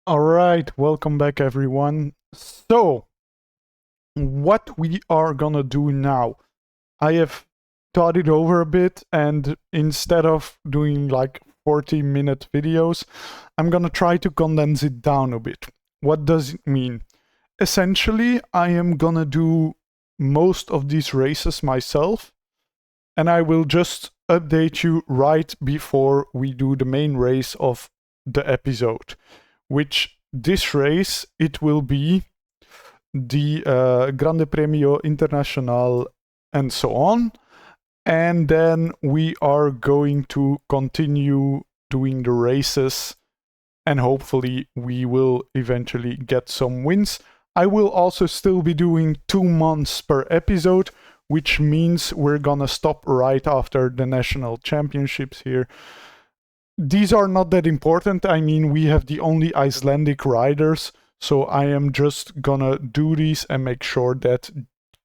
All right, welcome back everyone. So, what we are gonna do now, I have thought it over a bit, and instead of doing like 40-minute videos, I'm gonna try to condense it down a bit. What does it mean? Essentially, I am gonna do most of these races myself, and I will just update you right before we do the main race of the episode, which this race, it will be the Grande Premio Internacional and so on. And then we are going to continue doing the races, and hopefully we will eventually get some wins. I will also still be doing 2 months per episode, which means we're gonna stop right after the national championships here. These are not that important. I mean, we have the only Icelandic riders, so I am just gonna do these and make sure that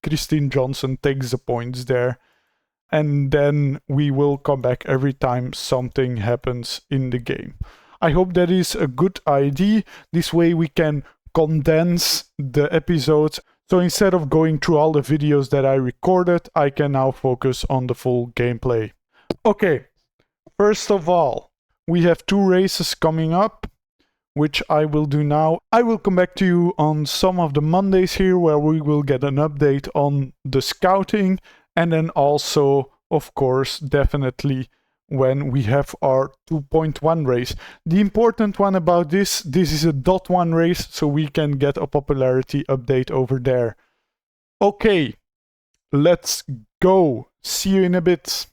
Christine Johnson takes the points there. And then we will come back every time something happens in the game. I hope that is a good idea. This way we can condense the episodes. So instead of going through all the videos that I recorded, I can now focus on the full gameplay. Okay, first of all, we have 2 races coming up, which I will do now. I will come back to you on some of the Mondays here where we will get an update on the scouting, and then also, of course, definitely when we have our 2.1 race. The important one about this is a .1 race, so we can get a popularity update over there. Okay, let's go. See you in a bit.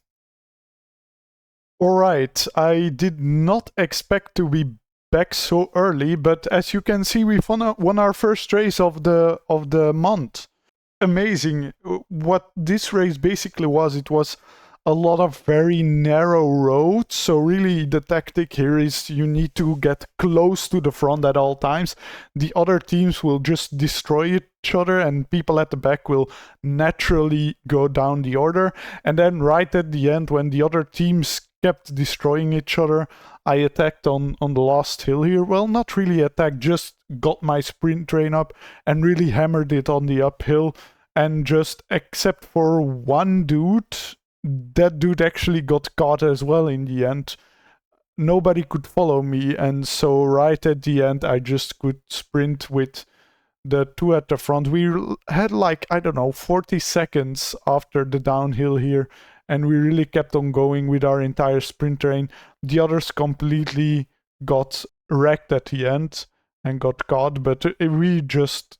Alright, I did not expect to be back so early, but as you can see, we've won our first race of the month. Amazing. What this race basically was, it was a lot of very narrow roads. So really the tactic here is you need to get close to the front at all times. The other teams will just destroy each other and people at the back will naturally go down the order. And then right at the end, when the other teams kept destroying each other, I attacked on the last hill here. Well, not really attacked, just got my sprint train up and really hammered it on the uphill. And just except for one dude, that dude actually got caught as well in the end. Nobody could follow me, and so right at the end, I just could sprint with the two at the front. We had like, I don't know, 40 seconds after the downhill here, and we really kept on going with our entire sprint train. The others completely got wrecked at the end and got caught, but we just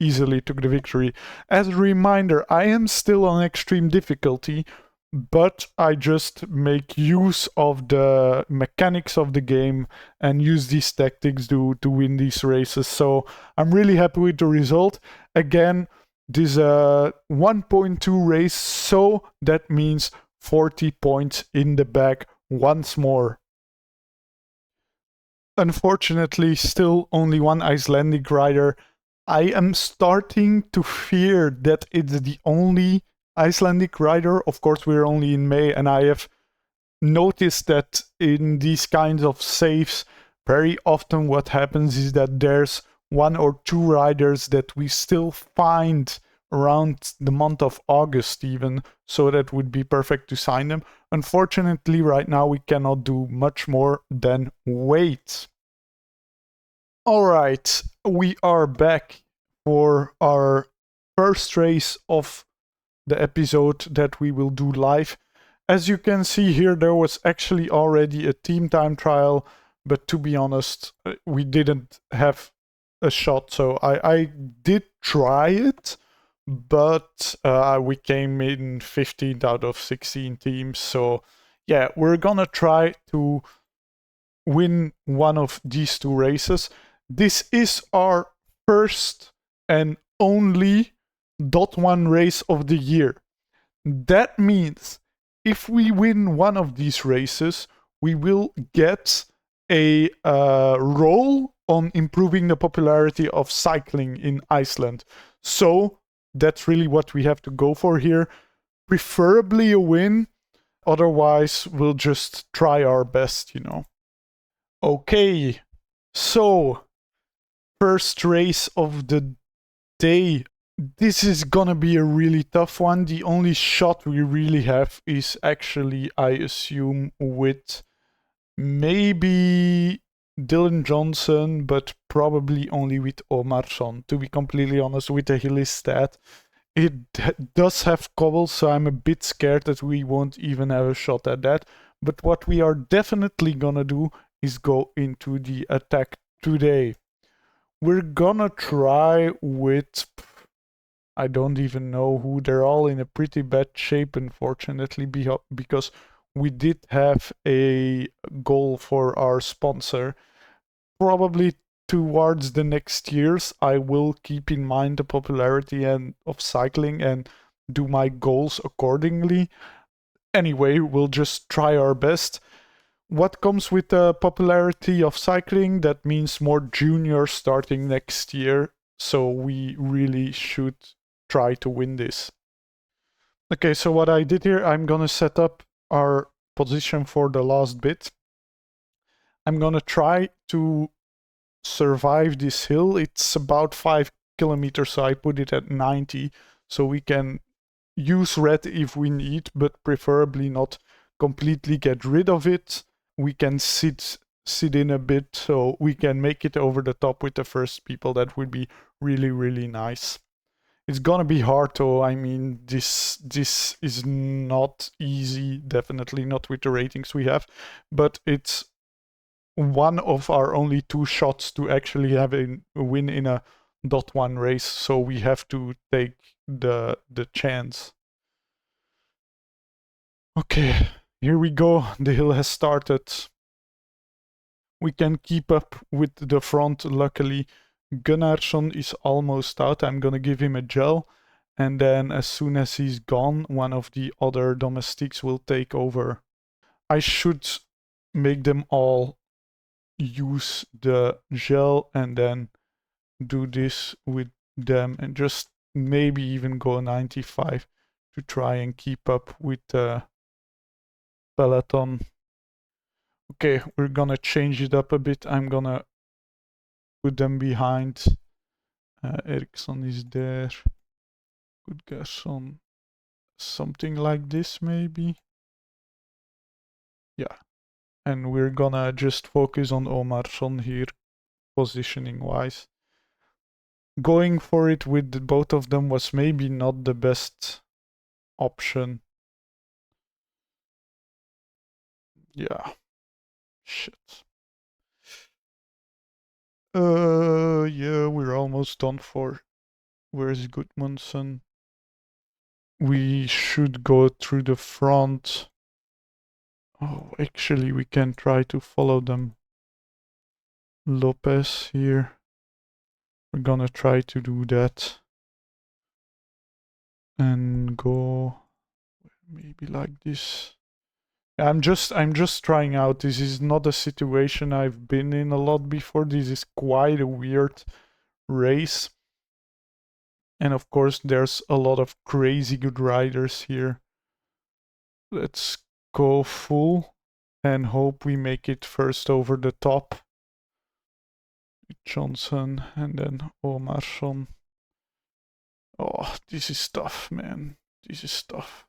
easily took the victory. As a reminder, I am still on extreme difficulty, but I just make use of the mechanics of the game and use these tactics to win these races. So I'm really happy with the result. Again, this is a 1.2 race, so that means 40 points in the bag once more. Unfortunately, still only one Icelandic rider. I am starting to fear that it's the only Icelandic rider. Of course, we're only in May, and I have noticed that in these kinds of saves, very often what happens is that there's 1 or 2 riders that we still find around the month of August even, so that would be perfect to sign them. Unfortunately, right now we cannot do much more than wait. Alright, we are back for our first race of the episode that we will do live. As you can see here, there was actually already a team time trial, but to be honest, we didn't have a shot, so I did try it, but we came in 15th out of 16 teams, so yeah, we're gonna try to win one of these 2 races. This is our first and only .1 race of the year. That means if we win one of these races, we will get a role on improving the popularity of cycling in Iceland. So that's really what we have to go for here. Preferably a win. Otherwise, we'll just try our best, you know. Okay, so first race of the day. This is gonna be a really tough one. The only shot we really have is actually, I assume, with maybe Dylan Johnson, but probably only with Omarsson. To be completely honest, with the hilly stat, it does have cobble, so I'm a bit scared that we won't even have a shot at that. But what we are definitely gonna do is go into the attack today. We're gonna try with... I don't even know who. They're all in a pretty bad shape, unfortunately, because we did have a goal for our sponsor. Probably towards the next years, I will keep in mind the popularity of cycling and do my goals accordingly. Anyway, we'll just try our best. What comes with the popularity of cycling? That means more juniors starting next year, so we really should try to win this. Okay, so what I did here, I'm gonna set up our position for the last bit. I'm gonna try to survive this hill. It's about 5 kilometers, so I put it at 90, so we can use red if we need, but preferably not completely get rid of it. We can sit in a bit, so we can make it over the top with the first people. That would be really, really nice. It's gonna be hard though. I mean, this is not easy, definitely not with the ratings we have, but it's one of our only 2 shots to actually have a win in a .1 race, so we have to take the chance. Okay, here we go. The hill has started. We can keep up with the front, luckily. Gunnarsson is almost out. I'm gonna give him a gel, and then as soon as he's gone, one of the other domestics will take over. I should make them all use the gel and then do this with them, and just maybe even go 95 to try and keep up with the peloton. Okay, we're gonna change it up a bit. I'm gonna put them behind. Eriksson is there. Gudgarsson. Something like this, maybe. Yeah. And we're gonna just focus on Omarsson here, positioning wise. Going for it with both of them was maybe not the best option. Yeah. Shit. Yeah, we're almost done for. Where's Gudmundsson? We should go through the front. Oh, actually, we can try to follow them. Lopez here. We're gonna try to do that. And go maybe like this. I'm just trying out. This is not a situation I've been in a lot before. This is quite a weird race. And of course, there's a lot of crazy good riders here. Let's go full and hope we make it first over the top. Johnson and then Omarsson. Oh, this is tough, man. This is tough.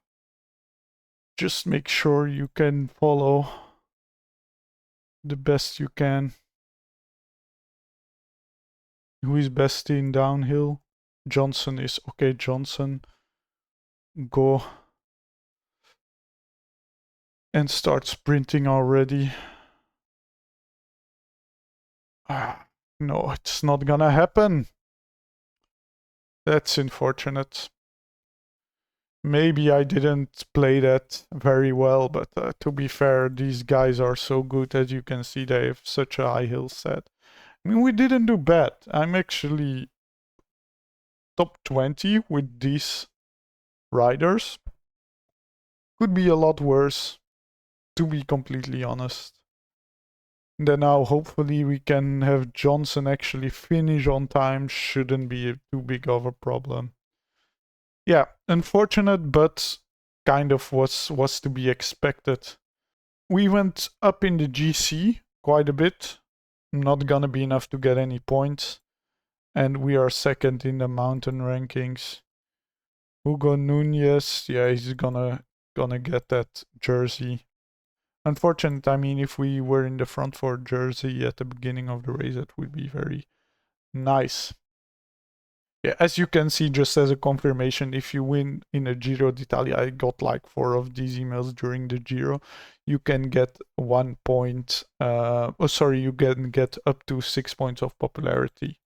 Just make sure you can follow the best you can. Who is best in downhill? Johnson is okay. Johnson, go and start sprinting already. No, it's not gonna happen. That's unfortunate. Maybe I didn't play that very well, but to be fair, these guys are so good. As you can see, they have such a high hill set. I mean, we didn't do bad. I'm actually top 20 with these riders. Could be a lot worse, to be completely honest. Then now hopefully we can have Johnson actually finish on time. Shouldn't be too big of a problem. Yeah, unfortunate, but kind of was to be expected. We went up in the GC quite a bit. Not gonna be enough to get any points. And we are second in the mountain rankings. Hugo Nunez, yeah, he's gonna get that jersey. Unfortunate, I mean, if we were in the front for jersey at the beginning of the race, that would be very nice. Yeah, as you can see, just as a confirmation, if you win in a Giro d'Italia, I got like 4 of these emails during the Giro, you can get 1 point, you can get up to 6 points of popularity.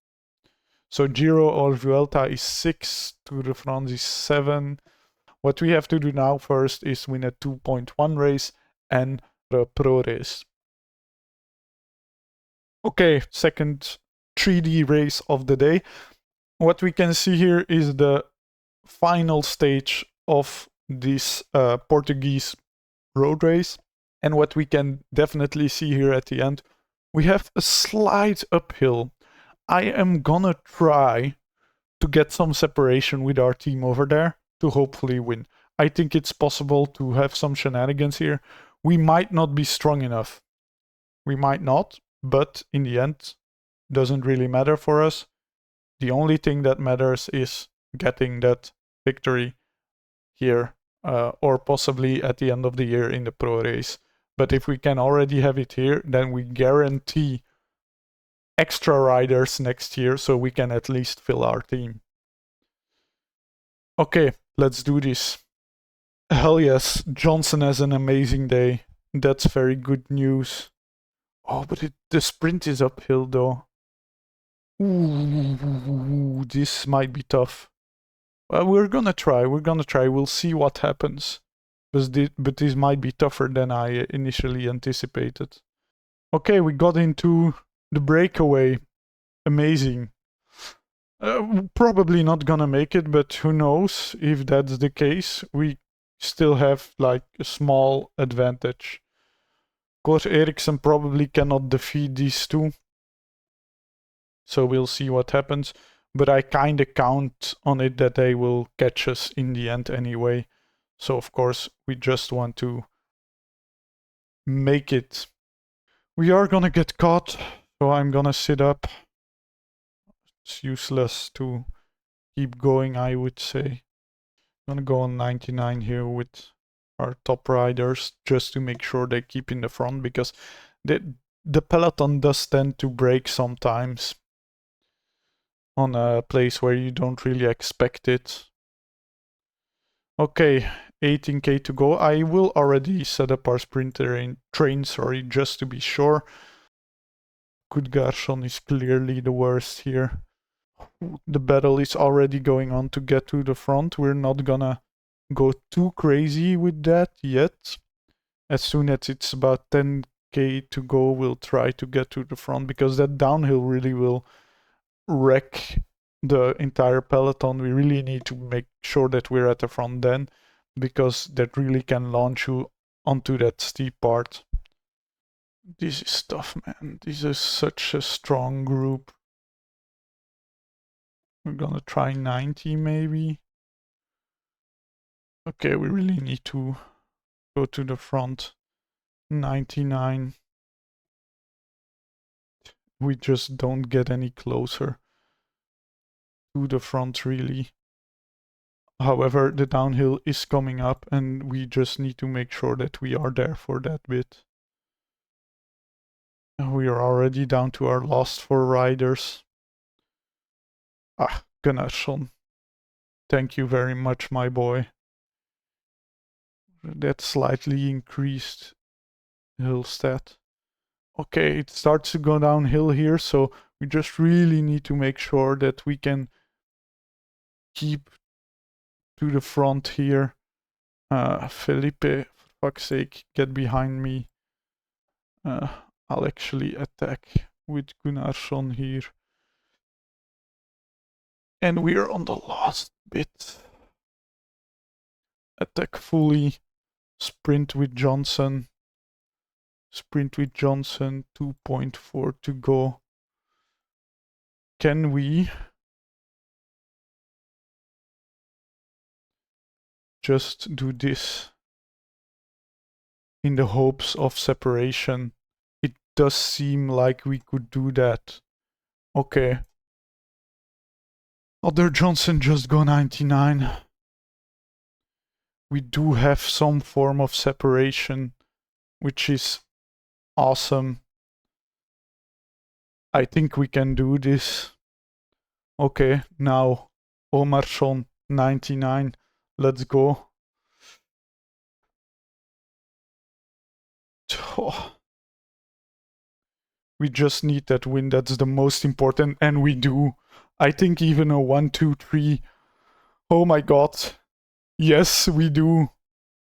So Giro or Vuelta is 6, Tour de France is 7. What we have to do now first is win a 2.1 race and a pro race. Okay, second 3D race of the day. What we can see here is the final stage of this Portuguese road race. And what we can definitely see here at the end, we have a slight uphill. I am gonna try to get some separation with our team over there to hopefully win. I think it's possible to have some shenanigans here. We might not be strong enough. We might not, but in the end, doesn't really matter for us. The only thing that matters is getting that victory here, or possibly at the end of the year in the pro race. But if we can already have it here, then we guarantee extra riders next year, so we can at least fill our team. Okay, let's do this. Hell yes, Johnson has an amazing day. That's very good news. Oh, but the sprint is uphill though. Ooh, this might be tough. Well, we're gonna try. We'll see what happens. But this might be tougher than I initially anticipated. Okay, we got into the breakaway. Amazing. Probably not gonna make it, but who knows if that's the case. We still have like a small advantage. Coach Ericsson probably cannot defeat these two. So we'll see what happens. But I kinda count on it that they will catch us in the end anyway. So of course we just want to make it. We are gonna get caught, so I'm gonna sit up. It's useless to keep going, I would say. I'm gonna go on 99 here with our top riders just to make sure they keep in the front, because the peloton does tend to break sometimes on a place where you don't really expect it. Okay, 18k to go. I will already set up our sprinter train, just to be sure. Gudgarsson is clearly the worst here. The battle is already going on to get to the front. We're not gonna go too crazy with that yet. As soon as it's about 10k to go, we'll try to get to the front, because that downhill really will wreck the entire peloton. We really need to make sure that we're at the front then, because that really can launch you onto that steep part. This is tough, man. This is such a strong group. We're gonna try 90 maybe. Okay, we really need to go to the front. 99. We just don't get any closer to the front really. However, the downhill is coming up and we just need to make sure that we are there for that bit. We are already down to our last 4 riders. Ah, Gunnarsson. Thank you very much, my boy. That slightly increased hill stat. Okay, it starts to go downhill here, so we just really need to make sure that we can keep to the front here. Felipe, for fuck's sake, get behind me. I'll actually attack with Gunnarsson here. And we're on the last bit. Attack fully. Sprint with Johnson. Sprint with Johnson. 2.4 to go. Can we just do this in the hopes of separation? It does seem like we could do that. Okay. Other Johnson just go 99. We do have some form of separation, which is awesome. I think we can do this. Okay, now Omarsson 99. Let's go. Oh. We just need that win. That's the most important, and we do. I think even a 1, 2, 3. Oh my god. Yes, we do.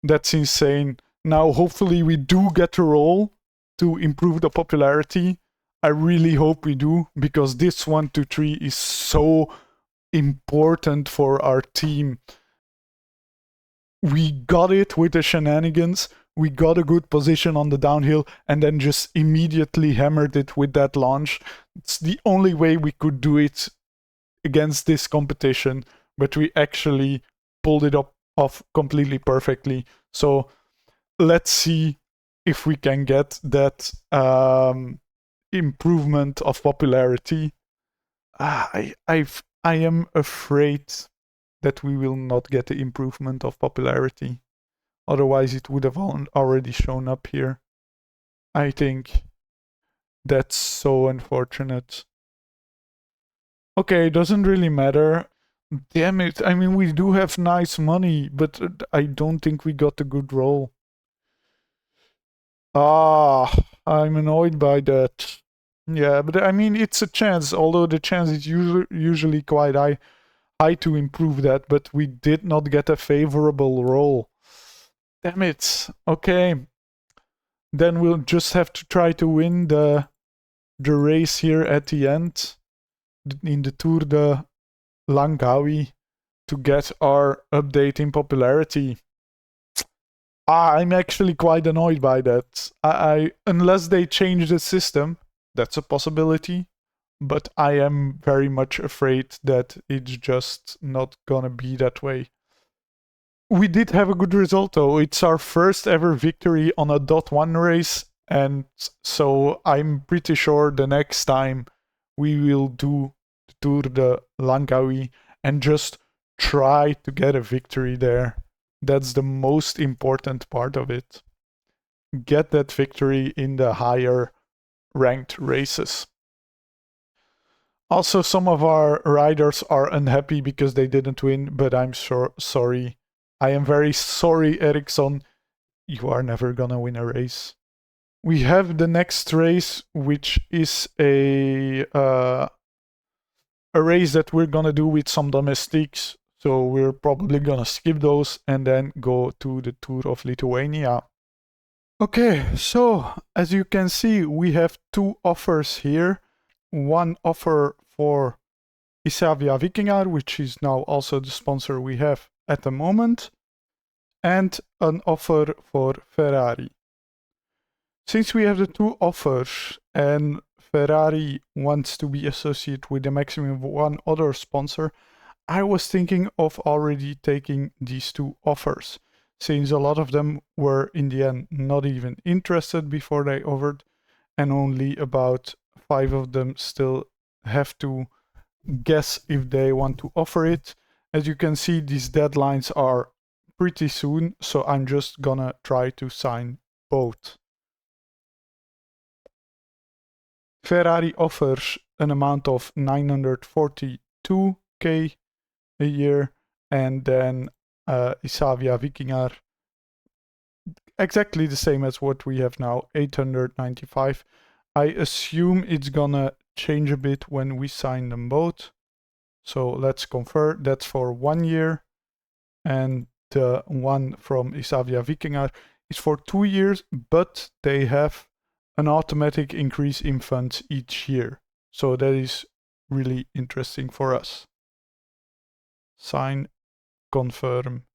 That's insane. Now, hopefully, we do get a roll to improve the popularity. I really hope we do, because this 1, 2, 3 is so important for our team. We got it with the shenanigans. We got a good position on the downhill and then just immediately hammered it with that launch. It's the only way we could do it against this competition, but we actually pulled it off completely perfectly. So let's see if we can get that improvement of popularity. I am afraid that we will not get the improvement of popularity. Otherwise, it would have already shown up here. I think that's so unfortunate. Okay, it doesn't really matter. Damn it. I mean, we do have nice money, but I don't think we got a good roll. Ah, I'm annoyed by that. Yeah, but I mean, it's a chance, although the chance is usually quite high to improve that, but we did not get a favorable roll. Damn it. Okay. Then we'll just have to try to win the race here at the end in the Tour de Langkawi to get our update in popularity. I'm actually quite annoyed by that. I unless they change the system, that's a possibility, but I am very much afraid that it's just not gonna be that way. We did have a good result though. It's our first ever victory on a .1 race, and so I'm pretty sure the next time we will do the Tour de Langkawi and just try to get a victory there. That's the most important part of it. Get that victory in the higher ranked races. Also, some of our riders are unhappy because they didn't win, but I'm sorry. I am very sorry, Ericsson. You are never gonna win a race. We have the next race, which is a race that we're gonna do with some domestiques. So we're probably gonna skip those and then go to the Tour of Lithuania. Okay, so as you can see, we have two offers here. One offer for Isavia Vikingar, which is now also the sponsor we have at the moment, and an offer for Ferrari. Since we have the two offers and Ferrari wants to be associated with a maximum of one other sponsor, I was thinking of already taking these two offers, since a lot of them were in the end not even interested before they offered, and only about 5 of them still have to guess if they want to offer it. As you can see, these deadlines are pretty soon, so I'm just gonna try to sign both. Ferrari offers an amount of 942k a year, and then Isavia Vikingar exactly the same as what we have now, 895. I assume it's gonna change a bit when we sign them both. So let's confirm. That's for 1 year, and the one from Isavia Vikingar is for 2 years, but they have an automatic increase in funds each year. So that is really interesting for us. Sign, confirm.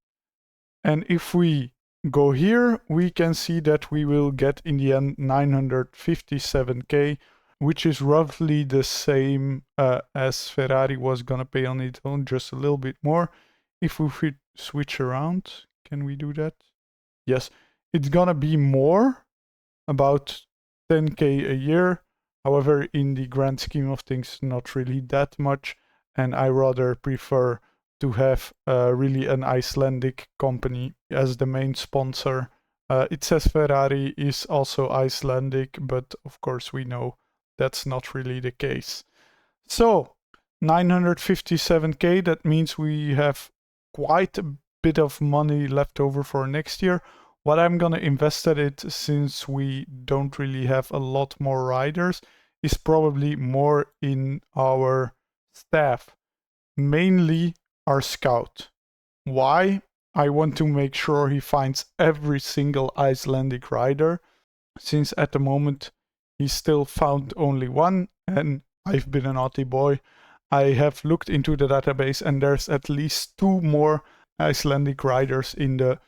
And if we go here, we can see that we will get in the end 957k, which is roughly the same as Ferrari was gonna pay on its own, just a little bit more. If we switch around, can we do that? Yes, it's gonna be more, about 10k a year. However, in the grand scheme of things, not really that much. and I rather prefer to have really an Icelandic company as the main sponsor. It says Ferrari is also Icelandic, but of course we know that's not really the case. So 957k, that means we have quite a bit of money left over for next year. What I'm gonna invest at it, since we don't really have a lot more riders, is probably more in our staff, mainly our scout. Why? I want to make sure he finds every single Icelandic rider, since at the moment he still found only one, and I've been a naughty boy. I have looked into the database and there's at least 2 more Icelandic riders in the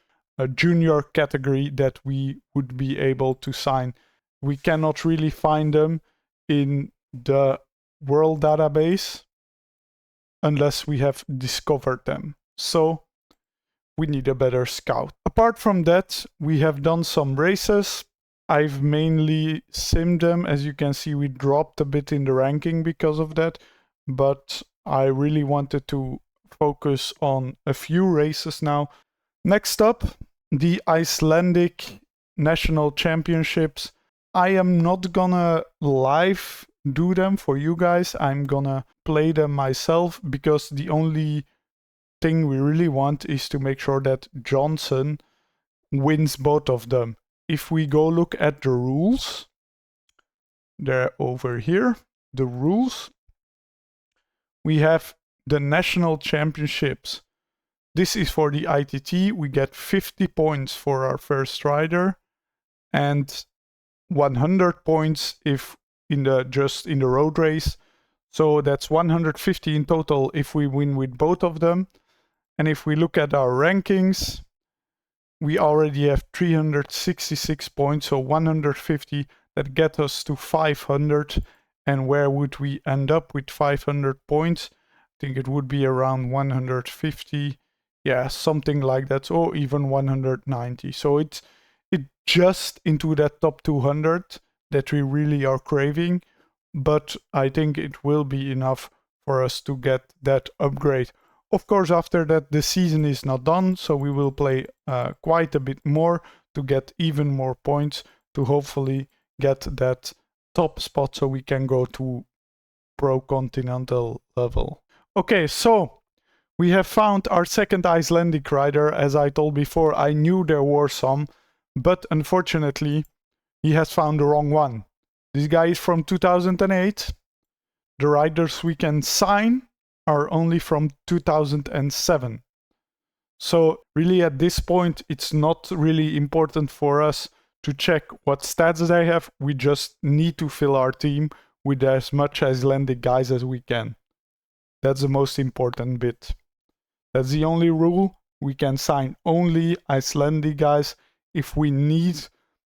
junior category that we would be able to sign. We cannot really find them in the world database unless we have discovered them. So we need a better scout. Apart from that, we have done some races. I've mainly simmed them. As you can see, we dropped a bit in the ranking because of that, but I really wanted to focus on a few races now. Next up, the Icelandic National Championships. I am not gonna live do them for you guys. I'm gonna play them myself, because the only thing we really want is to make sure that Johnson wins both of them. If we go look at the rules, they're over here, the rules. We have the national championships. This is for the ITT. We get 50 points for our first rider and 100 points if in the road race. So that's 150 in total if we win with both of them. And if we look at our rankings, we already have 366 points, so 150 that get us to 500. And where would we end up with 500 points? I think it would be around 150, yeah, something like that, or even 190. So it's just into that top 200 that we really are craving, but I think it will be enough for us to get that upgrade. Of course, after that, the season is not done, so we will play quite a bit more to get even more points to hopefully get that top spot so we can go to Pro Continental level. Okay, so we have found our second Icelandic rider. As I told before, I knew there were some, but unfortunately, he has found the wrong one. This guy is from 2008. The riders we can sign are only from 2007. So really at this point, it's not really important for us to check what stats they have. We just need to fill our team with as much Icelandic guys as we can. That's the most important bit. That's the only rule. We can sign only Icelandic guys. If we need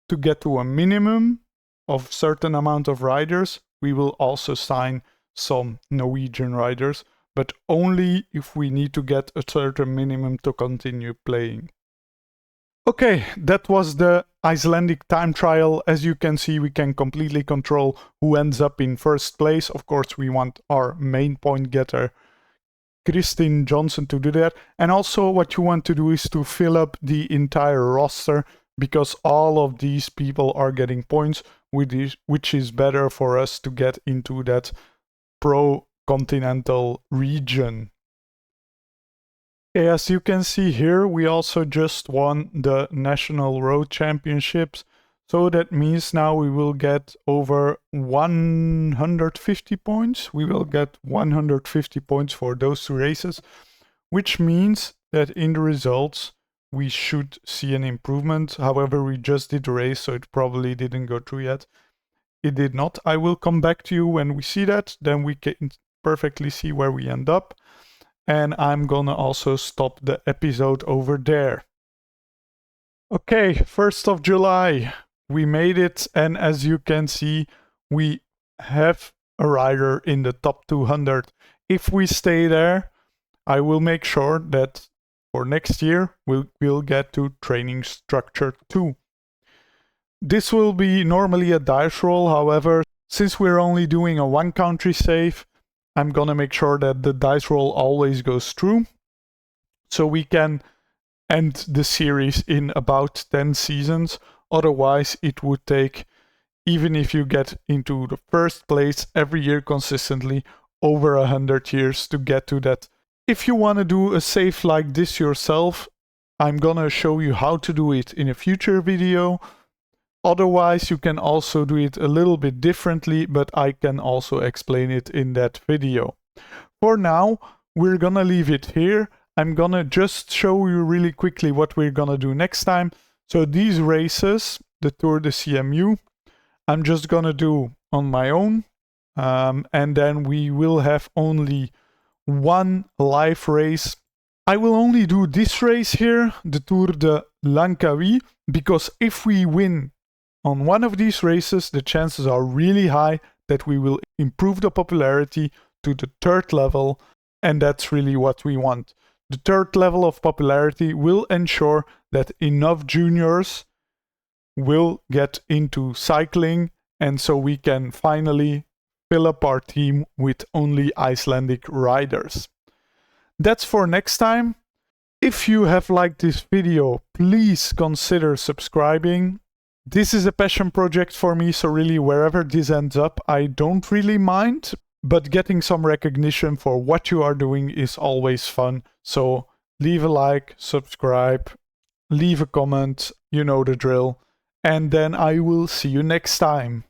to get to a minimum of certain amount of riders, we will also sign some Norwegian riders, but only if we need to get a certain minimum to continue playing. Okay, that was the Icelandic time trial. As you can see, we can completely control who ends up in first place. Of course, we want our main point getter, Kristin Johnson, to do that. And also what you want to do is to fill up the entire roster, because all of these people are getting points, which is better for us to get into that Pro Continental region. Okay, as you can see here, we also just won the National Road Championships. So that means now we will get over 150 points. We will get 150 points for those 2 races, which means that in the results, we should see an improvement. However, we just did the race, so it probably didn't go through yet. It did not. I will come back to you when we see that. Then we can perfectly see where we end up. And I'm gonna also stop the episode over there. Okay, 1st of July. We made it, and as you can see, we have a rider in the top 200. If we stay there, I will make sure that for next year, we'll get to training structure 2. This will be normally a dice roll, however, since we're only doing a 1 country save, I'm gonna make sure that the dice roll always goes through, so we can end the series in about 10 seasons. Otherwise, it would take, even if you get into the first place every year consistently, over 100 years to get to that. If you want to do a save like this yourself, I'm gonna show you how to do it in a future video. Otherwise, you can also do it a little bit differently, but I can also explain it in that video. For now, we're gonna leave it here. I'm gonna just show you really quickly what we're gonna do next time. So these races, the Tour de CMU, I'm just gonna do on my own. And then we will have only one live race. I will only do this race here, the Tour de Langkawi, because if we win on one of these races, the chances are really high that we will improve the popularity to the 3rd level, and that's really what we want. The 3rd level of popularity will ensure that enough juniors will get into cycling, and so we can finally fill up our team with only Icelandic riders. That's for next time. If you have liked this video, please consider subscribing. This is a passion project for me, so really wherever this ends up, I don't really mind. But getting some recognition for what you are doing is always fun. So leave a like, subscribe, leave a comment, you know the drill. And then I will see you next time.